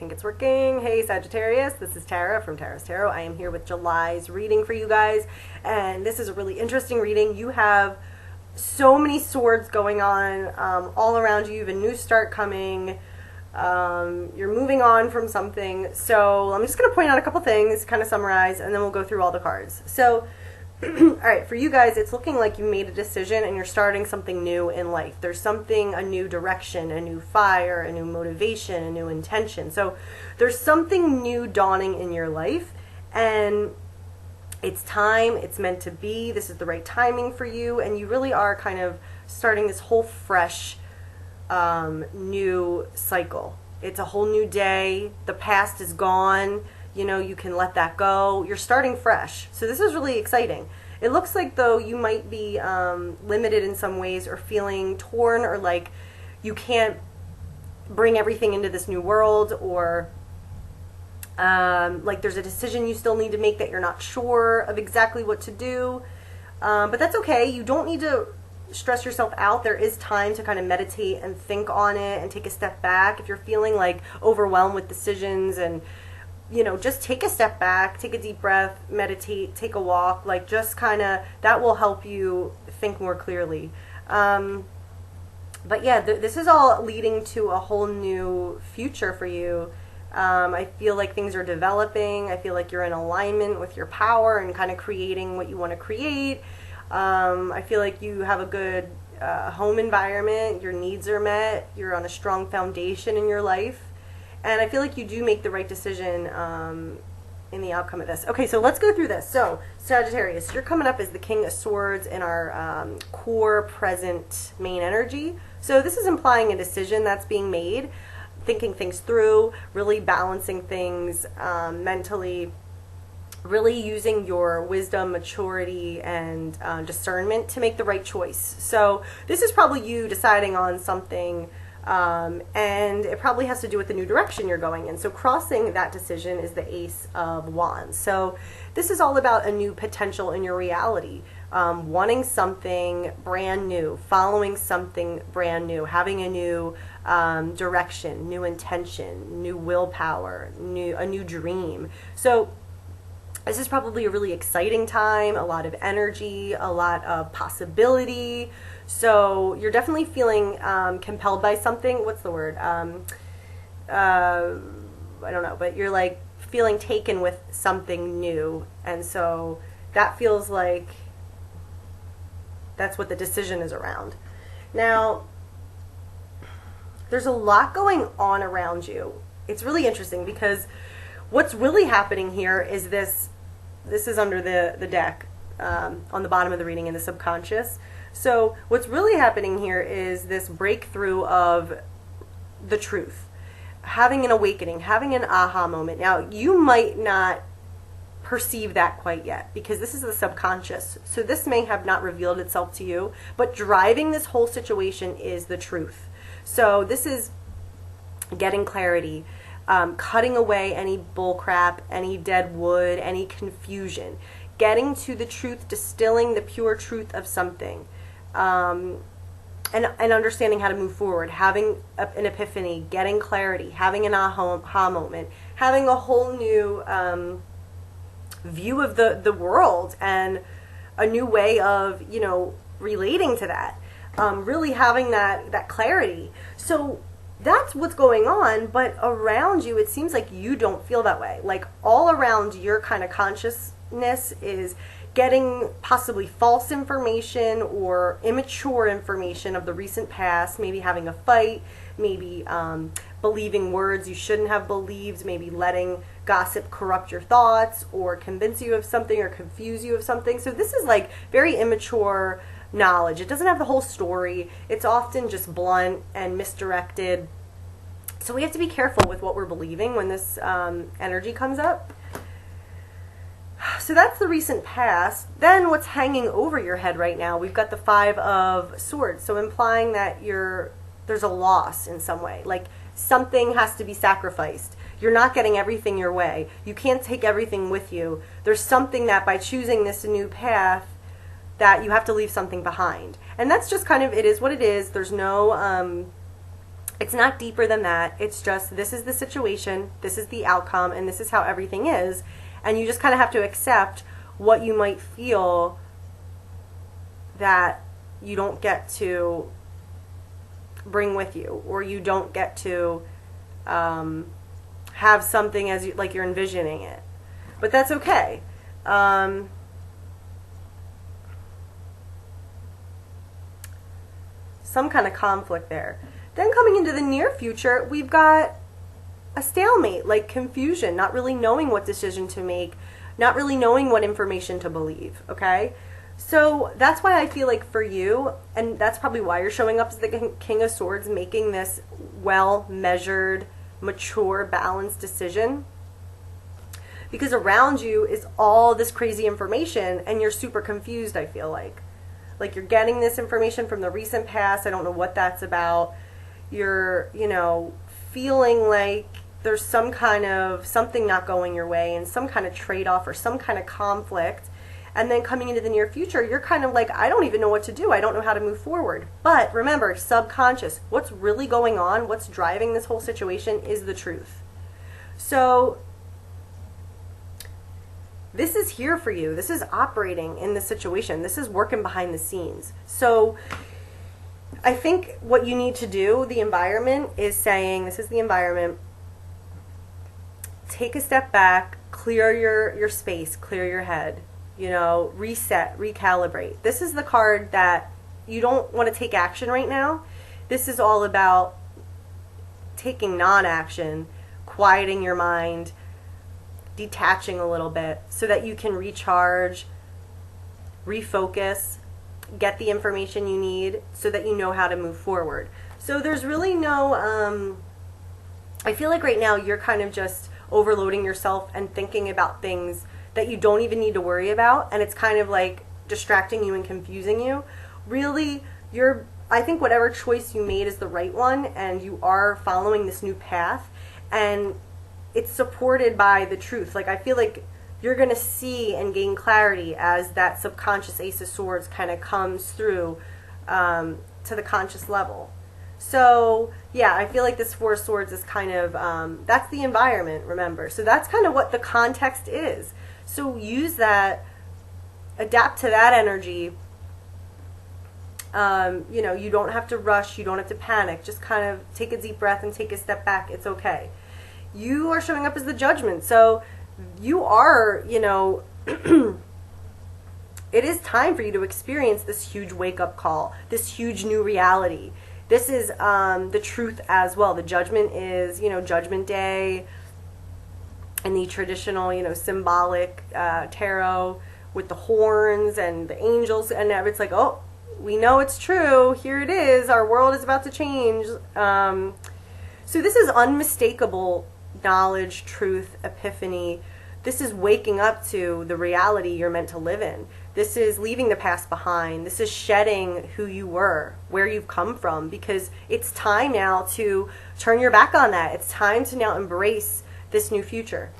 Think it's working. Hey Sagittarius, this is Tara from Tara's Tarot. I am here with July's reading for you guys, and this is a really interesting reading. You have so many swords going on all around you. You have a new start coming. You're moving on from something. So I'm just going to point out a couple things, kind of summarize, and then we'll go through all the cards. So all right, for you guys, it's looking like you made a decision and you're starting something new in life. There's something, a new direction, a new fire, a new motivation, a new intention. So there's something new dawning in your life, and it's time, it's meant to be. This is the right timing for you, and you really are kind of starting this whole fresh new cycle. It's a whole new day. The past is gone. You know, you can let that go. You're starting fresh. So this is really exciting. It looks like, though, you might be limited in some ways or feeling torn, or like you can't bring everything into this new world, or like there's a decision you still need to make that you're not sure of exactly what to do. But that's okay. You don't need to stress yourself out. There is time to kind of meditate and think on it and take a step back. If you're feeling like overwhelmed with decisions, and you know, just take a step back, take a deep breath, meditate, take a walk, like just kind of, that will help you think more clearly. But yeah, this is all leading to a whole new future for you. I feel like things are developing. I feel like you're in alignment with your power and kind of creating what you want to create. I feel like you have a good home environment. Your needs are met. You're on a strong foundation in your life. And I feel like you do make the right decision in the outcome of this. Okay, so let's go through this. So, Sagittarius, you're coming up as the King of Swords in our core present main energy. So this is implying a decision that's being made, thinking things through, really balancing things mentally, really using your wisdom, maturity, and discernment to make the right choice. So this is probably you deciding on something, and it probably has to do with the new direction you're going in. So crossing that decision is the Ace of Wands. So this is all about a new potential in your reality, wanting something brand new, following something brand new, having a new direction, new intention, new willpower, a new dream. So this is probably a really exciting time, a lot of energy, a lot of possibility. So you're definitely feeling compelled by something. What's the word? I don't know, but you're like feeling taken with something new. And so that feels like that's what the decision is around. Now, there's a lot going on around you. It's really interesting because what's really happening here is this is under the deck on the bottom of the reading in the subconscious. So what's really happening here is this breakthrough of the truth, having an awakening, having an aha moment. Now, you might not perceive that quite yet because this is the subconscious. So this may have not revealed itself to you, but driving this whole situation is the truth. So this is getting clarity, cutting away any bull crap, any dead wood, any confusion, getting to the truth, distilling the pure truth of something, and understanding how to move forward, having an epiphany, getting clarity, having an aha moment, having a whole new view of the world and a new way of, you know, relating to that, really having that clarity. So that's what's going on, but around you, it seems like you don't feel that way. Like all around your kind of consciousness is getting possibly false information or immature information of the recent past, maybe having a fight, maybe believing words you shouldn't have believed, maybe letting gossip corrupt your thoughts or convince you of something or confuse you of something. So this is like very immature knowledge. It doesn't have the whole story. It's often just blunt and misdirected. So we have to be careful with what we're believing when this energy comes up. So that's the recent past. Then what's hanging over your head right now, we've got the Five of Swords. So implying that there's a loss in some way. Like something has to be sacrificed. You're not getting everything your way. You can't take everything with you. There's something that by choosing this new path that you have to leave something behind. And that's just kind of, it is what it is. There's no It's not deeper than that. It's just, this is the situation, this is the outcome, and this is how everything is. And you just kind of have to accept what you might feel that you don't get to bring with you, or you don't get to have something as you, like you're envisioning it. But that's okay. Some kind of conflict there. Then coming into the near future, we've got a stalemate, like confusion, not really knowing what decision to make, not really knowing what information to believe, okay? So that's why I feel like for you, and that's probably why you're showing up as the King of Swords, making this well-measured, mature, balanced decision. Because around you is all this crazy information, and you're super confused, I feel like. Like you're getting this information from the recent past, I don't know what that's about. You're, you know, feeling like there's some kind of something not going your way and some kind of trade-off or some kind of conflict. And then coming into the near future, you're kind of like, I don't even know what to do. I don't know how to move forward. But remember, subconscious, what's really going on, what's driving this whole situation is the truth. So this is here for you. This is operating in the situation. This is working behind the scenes. So I think what you need to do, the environment is saying, this is the environment, take a step back, clear your space, clear your head, you know, reset, recalibrate. This is the card that you don't want to take action right now. This is all about taking non-action, quieting your mind, detaching a little bit so that you can recharge, refocus, get the information you need so that you know how to move forward. So there's really no, I feel like right now you're kind of just overloading yourself and thinking about things that you don't even need to worry about, and it's kind of like distracting you and confusing you. Really, I think whatever choice you made is the right one, and you are following this new path, and it's supported by the truth. Like I feel like you're going to see and gain clarity as that subconscious Ace of Swords kind of comes through to the conscious level. So yeah, I feel like this Four of Swords is kind of, that's the environment, remember. So that's kind of what the context is. So use that, adapt to that energy. You know, you don't have to rush, you don't have to panic. Just kind of take a deep breath and take a step back. It's okay. You are showing up as the Judgment. So you are, you know, it is time for you to experience this huge wake-up call, this huge new reality. This is the truth as well. The Judgment is, you know, Judgment Day and the traditional, you know, symbolic tarot with the horns and the angels, and it's like, oh, we know it's true. Here it is. Our world is about to change. So this is unmistakable knowledge, truth, epiphany. This is waking up to the reality you're meant to live in. This is leaving the past behind. This is shedding who you were, where you've come from, because it's time now to turn your back on that. It's time to now embrace this new future.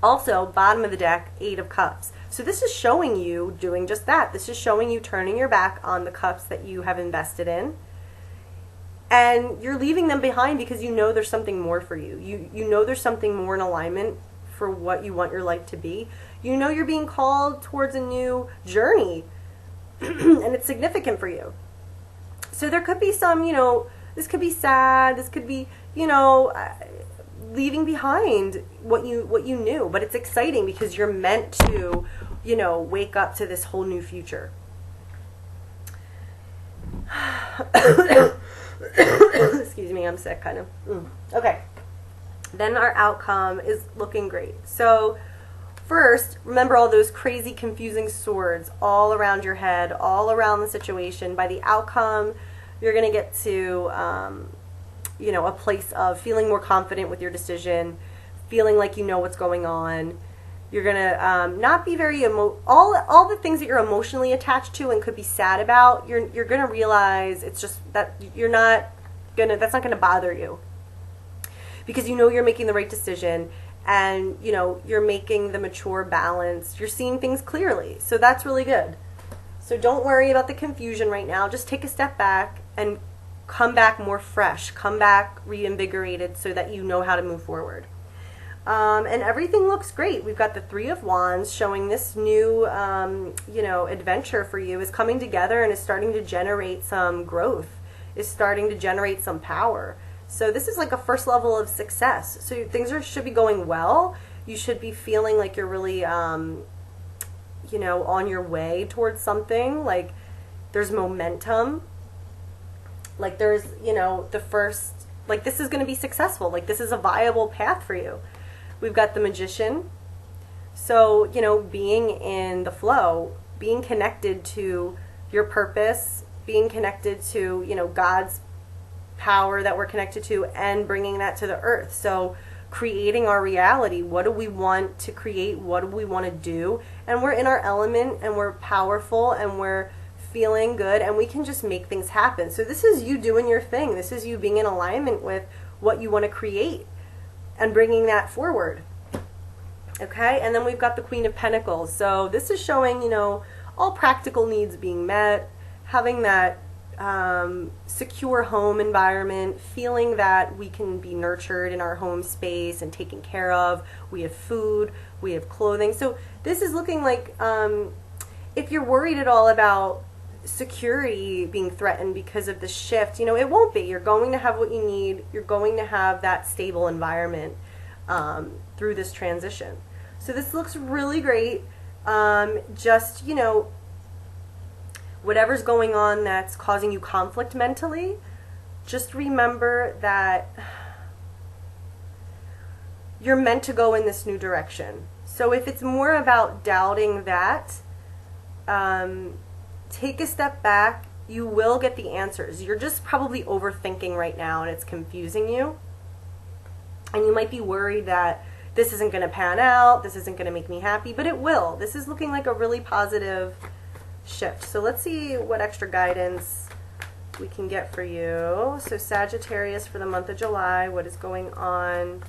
Also, bottom of the deck, Eight of Cups. So this is showing you doing just that. This is showing you turning your back on the cups that you have invested in. And you're leaving them behind because you know there's something more for you. You know there's something more in alignment for what you want your life to be. You know you're being called towards a new journey. And it's significant for you. So there could be some, you know, this could be sad. This could be, you know, leaving behind what you knew. But it's exciting because you're meant to, you know, wake up to this whole new future. Excuse me, I'm sick, kind of. Okay. Then our outcome is looking great. So first, remember all those crazy, confusing swords all around your head, all around the situation. By the outcome, you're going to get to, you know, a place of feeling more confident with your decision, feeling like you know what's going on. You're going to not be very, all the things that you're emotionally attached to and could be sad about, you're going to realize it's just that that's not going to bother you. Because you know you're making the right decision, and you know you're making the mature balance. You're seeing things clearly. So that's really good. So don't worry about the confusion right now. Just take a step back and come back more fresh, come back reinvigorated so that you know how to move forward. And everything looks great. We've got the Three of Wands showing this new, adventure for you is coming together and is starting to generate some growth, is starting to generate some power. So this is like a first level of success. So things should be going well. You should be feeling like you're really, on your way towards something. Like there's momentum. Like there's, the first, like this is going to be successful. Like this is a viable path for you. We've got the Magician. So, being in the flow, being connected to your purpose, being connected to, God's power that we're connected to, and bringing that to the earth. So creating our reality. What do we want to create? What do we want to do? And we're in our element, and we're powerful, and we're feeling good, and we can just make things happen. So this is you doing your thing. This is you being in alignment with what you want to create and bringing that forward. Okay, and then we've got the Queen of Pentacles. So this is showing, all practical needs being met, having that secure home environment, feeling that we can be nurtured in our home space and taken care of. We have food, we have clothing. So this is looking like, if you're worried at all about security being threatened because of the shift, it won't be. You're going to have what you need. You're going to have that stable environment through this transition. So this looks really great. Just, whatever's going on that's causing you conflict mentally, just remember that you're meant to go in this new direction. So if it's more about doubting that, take a step back. You will get the answers. You're just probably overthinking right now, and it's confusing you. And you might be worried that this isn't going to pan out, this isn't going to make me happy, but it will. This is looking like a really positive shift. So let's see what extra guidance we can get for you. So Sagittarius for the month of July, what is going on?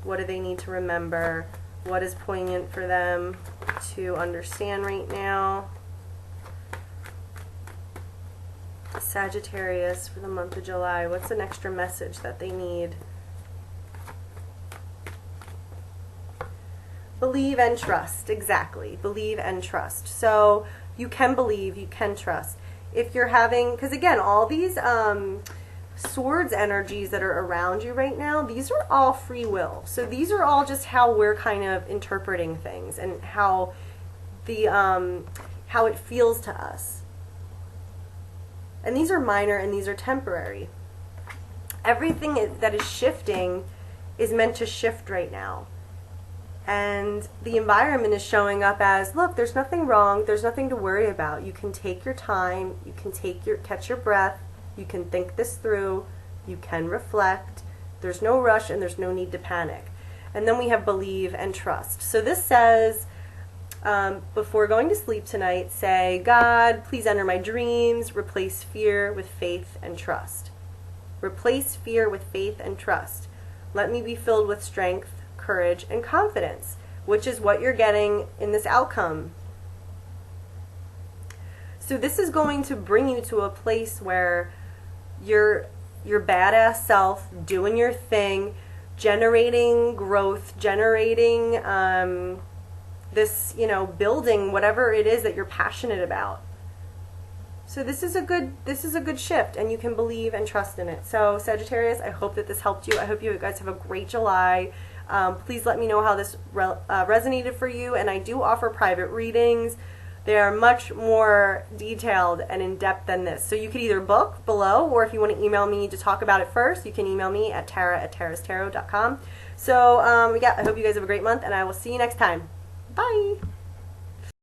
What do they need to remember? What is poignant for them to understand right now? Sagittarius for the month of July, what's an extra message that they need? Believe and trust. Exactly. Believe and trust. So you can believe, you can trust. If you're having, because again, all these swords energies that are around you right now, these are all free will. So these are all just how we're kind of interpreting things and how how it feels to us. And these are minor and these are temporary. Everything that is shifting is meant to shift right now. And the environment is showing up as, look, there's nothing wrong, there's nothing to worry about. You can take your time, you can catch your breath, you can think this through, you can reflect. There's no rush and there's no need to panic. And then we have believe and trust. So this says, before going to sleep tonight, say, God, please enter my dreams, replace fear with faith and trust. Replace fear with faith and trust. Let me be filled with strength, courage, and confidence, which is what you're getting in this outcome. So this is going to bring you to a place where your badass self doing your thing, generating growth, generating this, building whatever it is that you're passionate about. So this is a good shift, and you can believe and trust in it. So Sagittarius, I hope that this helped you. I hope you guys have a great July. Please let me know how this resonated for you, and I do offer private readings. They are much more detailed and in-depth than this. So you could either book below, or if you want to email me to talk about it first, you can email me at tara@tarastarot.com. So, I hope you guys have a great month, and I will see you next time. Bye!